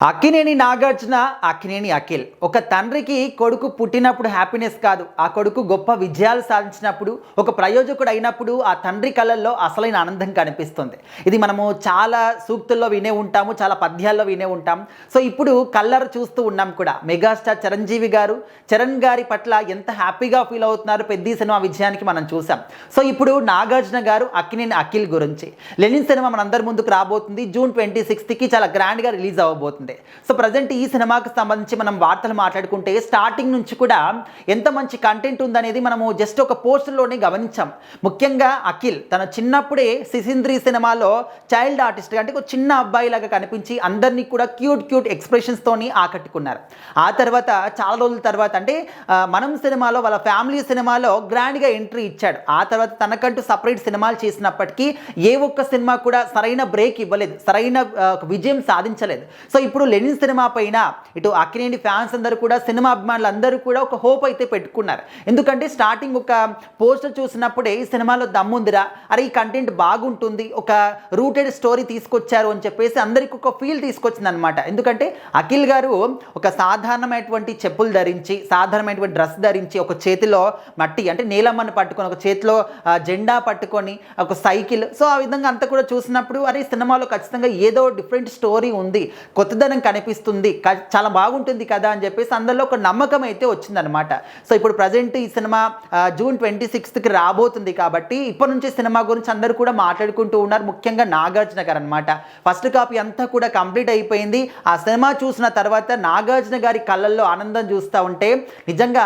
అక్కినేని నాగార్జున, అక్కినేని అఖిల్. ఒక తండ్రికి కొడుకు పుట్టినప్పుడు హ్యాపీనెస్ కాదు, ఆ కొడుకు గొప్ప విజయాలు సాధించినప్పుడు, ఒక ప్రయోజకుడు అయినప్పుడు ఆ తండ్రి కళ్ళల్లో అసలైన ఆనందం కనిపిస్తుంది. ఇది మనము చాలా సూక్తుల్లో వినే ఉంటాము, చాలా పద్యాల్లో వినే ఉంటాం. సో ఇప్పుడు కల్లర్ చూస్తూ ఉన్నాం కూడా. మెగాస్టార్ చిరంజీవి గారు చరణ్ గారి పట్ల ఎంత హ్యాపీగా ఫీల్ అవుతున్నారు పెద్ద సినిమా విజయానికి మనం చూసాం. సో ఇప్పుడు నాగార్జున గారు అక్కినేని అఖిల్ గురించి లెనిన్ సినిమా మనందరి ముందుకు రాబోతుంది. జూన్ 26కి చాలా గ్రాండ్గా రిలీజ్ అవ్వబోతుంది. సో ప్రజెంట్ ఈ సినిమాకి సంబంధించి మనం వార్తలు మాట్లాడుకుంటే స్టార్టింగ్ నుంచి కూడా ఎంత మంచి కంటెంట్ ఉందనేది మనము జస్ట్ ఒక పోస్టర్లోనే గమనించాం. ముఖ్యంగా అఖిల్ తన చిన్నప్పుడే సిసింద్రి సినిమాలో చైల్డ్ ఆర్టిస్ట్ అంటే ఒక చిన్న అబ్బాయి లాగా కనిపించి అందరినీ కూడా క్యూట్ ఎక్స్ప్రెషన్స్తోని ఆకట్టుకున్నారు. ఆ తర్వాత చాలా రోజుల తర్వాత అంటే మనం సినిమాలో వాళ్ళ ఫ్యామిలీ సినిమాలో గ్రాండ్గా ఎంట్రీ ఇచ్చాడు. ఆ తర్వాత తనకంటూ సపరేట్ సినిమాలు చేసినప్పటికీ ఏ ఒక్క సినిమా కూడా సరైన బ్రేక్ ఇవ్వలేదు, సరైన విజయం సాధించలేదు. సో ఇప్పుడు లెనిన్ సినిమా పైన ఇటు అక్కినేని ఫ్యాన్స్ అందరూ కూడా, సినిమా అభిమానులు అందరూ కూడా ఒక హోప్ అయితే పెట్టుకున్నారు. ఎందుకంటే స్టార్టింగ్ ఒక పోస్టర్ చూసినప్పుడే ఈ సినిమాలో దమ్ముందిరా, అరే ఈ కంటెంట్ బాగుంటుంది, ఒక రూటెడ్ స్టోరీ తీసుకొచ్చారు అని చెప్పేసి అందరికి ఒక ఫీల్ తీసుకొచ్చింది అనమాట. ఎందుకంటే అఖిల్ గారు ఒక సాధారణమైనటువంటి చెప్పులు ధరించి, సాధారణమైనటువంటి డ్రెస్ ధరించి, ఒక చేతిలో మట్టి అంటే నీలమ్మని పట్టుకొని, ఒక చేతిలో జెండా పట్టుకొని, ఒక సైకిల్. సో ఆ విధంగా అంతా కూడా చూసినప్పుడు అరే ఈ సినిమాలో ఖచ్చితంగా ఏదో డిఫరెంట్ స్టోరీ ఉంది, కొత్తదనం కనిపిస్తుంది, చాలా బాగుంటుంది కదా అని చెప్పేసి అందరిలో ఒక నమ్మకం అయితే వచ్చిందనమాట. సో ఇప్పుడు ప్రజెంట్ ఈ సినిమా జూన్ 26కి రాబోతుంది కాబట్టి ఇప్పటి నుంచి సినిమా గురించి అందరూ కూడా మాట్లాడుకుంటూ ఉన్నారు. ముఖ్యంగా నాగార్జున గారు అనమాట. ఫస్ట్ కాపీ అంతా కూడా కంప్లీట్ అయిపోయింది. ఆ సినిమా చూసిన తర్వాత నాగార్జున గారి కళ్ళల్లో ఆనందం చూస్తూ ఉంటే నిజంగా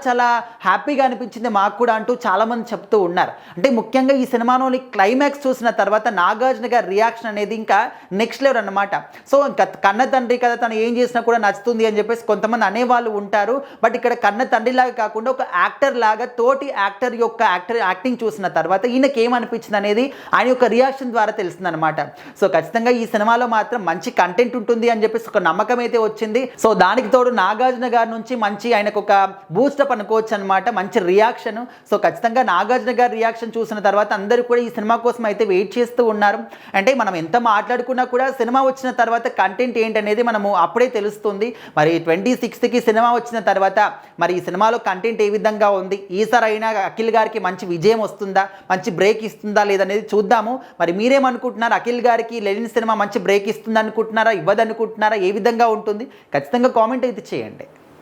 చాలా హ్యాపీగా అనిపించింది మాకు కూడా అంటూ చాలామంది చెప్తూ ఉన్నారు. అంటే ముఖ్యంగా ఈ సినిమాలోని క్లైమాక్స్ చూసిన తర్వాత నాగార్జున గారి రియాక్షన్ అనేది ఇంకా నెక్స్ట్ లెవెల్ అనమాట. సో ఇంకా కన్న తండ్రి కదా, తను ఏం చేసినా కూడా నచ్చుతుంది అని చెప్పేసి కొంతమంది అనేవాళ్ళు ఉంటారు. బట్ ఇక్కడ కన్న తండ్రిలాగా కాకుండా ఒక యాక్టర్ లాగా, తోటి యాక్టర్ యొక్క యాక్టింగ్ చూసిన తర్వాత ఈయనకి ఏమనిపించింది అనేది ఆయన యొక్క రియాక్షన్ ద్వారా తెలుస్తుంది అనమాట. సో ఖచ్చితంగా ఈ సినిమాలో మాత్రం మంచి కంటెంట్ ఉంటుంది అని చెప్పేసి ఒక నమ్మకం అయితే వచ్చింది. సో దానికి తోడు నాగార్జున గారి నుంచి మంచి ఆయనకు ఒక బూస్టప్ అనుకోవచ్చు అనమాట, మంచి రియాక్షన్. సో ఖచ్చితంగా నాగార్జున గారి రియాక్షన్ చూసిన తర్వాత అందరూ కూడా ఈ సినిమా కోసం అయితే వెయిట్ చేస్తూ ఉన్నారు. అంటే మనం ఎంత మాట్లాడుకున్నా కూడా సినిమా వచ్చిన తర్వాత కంటెంట్ ఏంటనేది మనము అప్పుడే తెలుస్తుంది. మరి 26కి సినిమా వచ్చిన తర్వాత మరి ఈ సినిమాలో కంటెంట్ ఏ విధంగా ఉంది, ఈసారి అయినా అఖిల్ గారికి మంచి విజయం వస్తుందా, మంచి బ్రేక్ ఇస్తుందా లేదనేది చూద్దాము. మరి మీరేమనుకుంటున్నారు? అఖిల్ గారికి లెనిన్ సినిమా మంచి బ్రేక్ ఇస్తుంది అనుకుంటున్నారా, ఇవ్వదనుకుంటున్నారా, ఏ విధంగా ఉంటుంది? ఖచ్చితంగా కామెంట్ అయితే చేయండి.